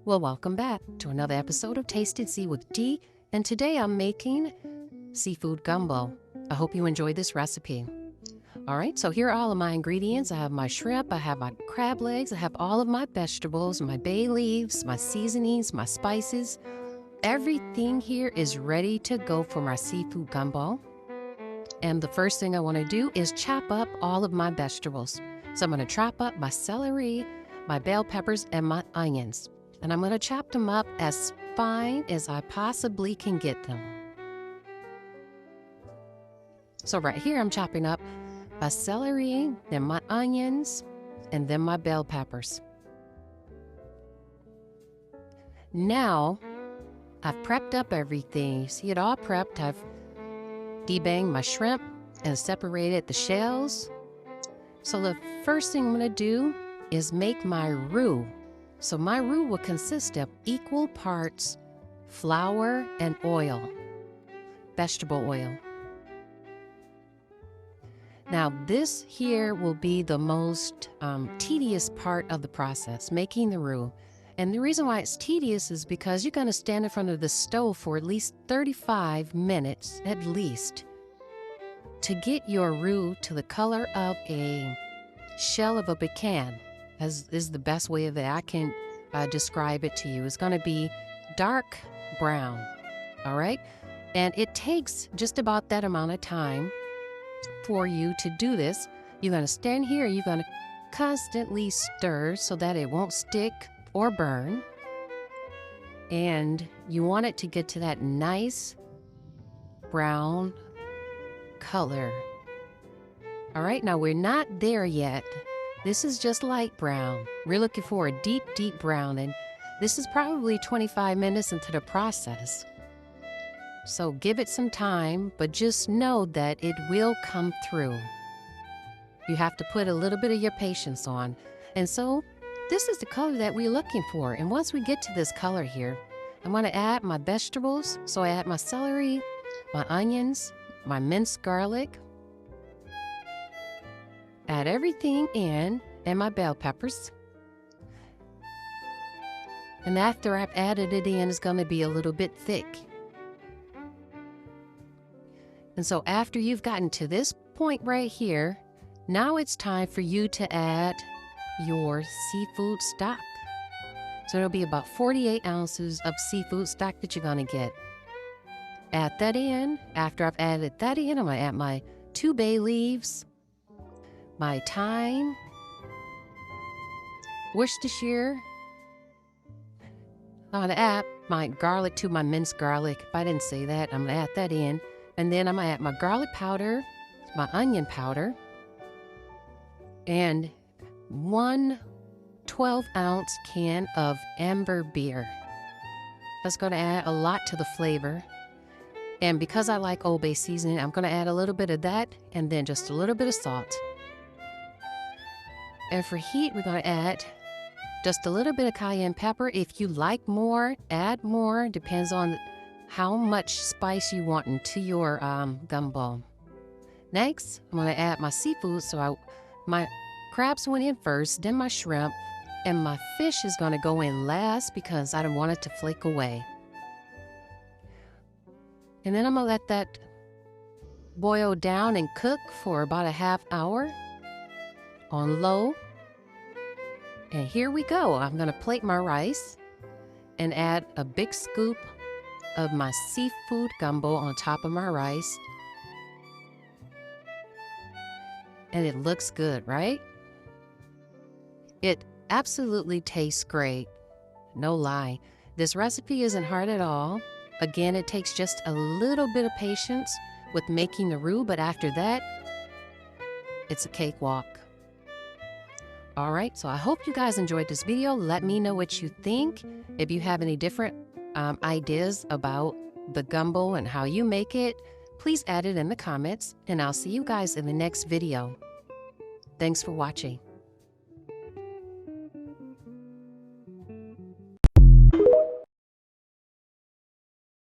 Well, welcome back to another episode of Taste and See with Dee, and today I'm making seafood gumbo. I hope you enjoyed this recipe. All right, so here are all of my ingredients. I have my shrimp, I have my crab legs, I have all of my vegetables, my bay leaves, my seasonings, my spices. Everything here is ready to go for my seafood gumbo. And the first thing I want to do is chop up all of my vegetables. So I'm going to chop up my celery, my bell peppers, and my onions. And I'm going to chop them up as fine as I possibly can get them. So right here I'm chopping up my celery, then my onions, and then my bell peppers. Now, I've prepped up everything. See it all prepped. I've debanged my shrimp and separated the shells. So the first thing I'm going to do is make my roux. So my roux will consist of equal parts flour and oil, vegetable oil. Now this here will be the most tedious part of the process, making the roux. And the reason why it's tedious is because you're going to stand in front of the stove for at least 35 minutes, at least, to get your roux to the color of a shell of a pecan. As is the best way that I can describe it to you. It's going to be dark brown, all right? And it takes just about that amount of time for you to do this. You're going to stand here, you're going to constantly stir so that it won't stick or burn. And you want it to get to that nice brown color. All right, now we're not there yet. This is just light brown. We're looking for a deep, deep brown, and this is probably 25 minutes into the process. So give it some time, but just know that it will come through. You have to put a little bit of your patience on. And so this is the color that we're looking for. And once we get to this color here, I'm going to add my vegetables. So I add my celery, my onions, my minced garlic. Add everything in, and my bell peppers. And after I've added it in, it's going to be a little bit thick. And so after you've gotten to this point right here, now it's time for you to add your seafood stock. So it'll be about 48 ounces of seafood stock that you're going to get. Add that in. After I've added that in, I'm going to add my 2 bay leaves, my thyme, Worcestershire. I'm going to add my garlic to my minced garlic. If I didn't say that, I'm going to add that in. And then I'm going to add my garlic powder, my onion powder, and 1 12-ounce can of amber beer. That's going to add a lot to the flavor. And because I like Old Bay seasoning, I'm going to add a little bit of that and then just a little bit of salt. And for heat, we're going to add just a little bit of cayenne pepper. If you like more, add more. Depends on how much spice you want into your gumbo. Next, I'm going to add my seafood. So my crabs went in first, then my shrimp, and my fish is going to go in last because I don't want it to flake away. And then I'm going to let that boil down and cook for about a half hour on low. And here we go. I'm going to plate my rice and add a big scoop of my seafood gumbo on top of my rice. And it looks good, right? It absolutely tastes great. No lie. This recipe isn't hard at all. Again, it takes just a little bit of patience with making the roux, but after that, it's a cakewalk. All right, so I hope you guys enjoyed this video. Let me know what you think. If you have any different ideas about the gumbo and how you make it, please add it in the comments, and I'll see you guys in the next video. Thanks for watching.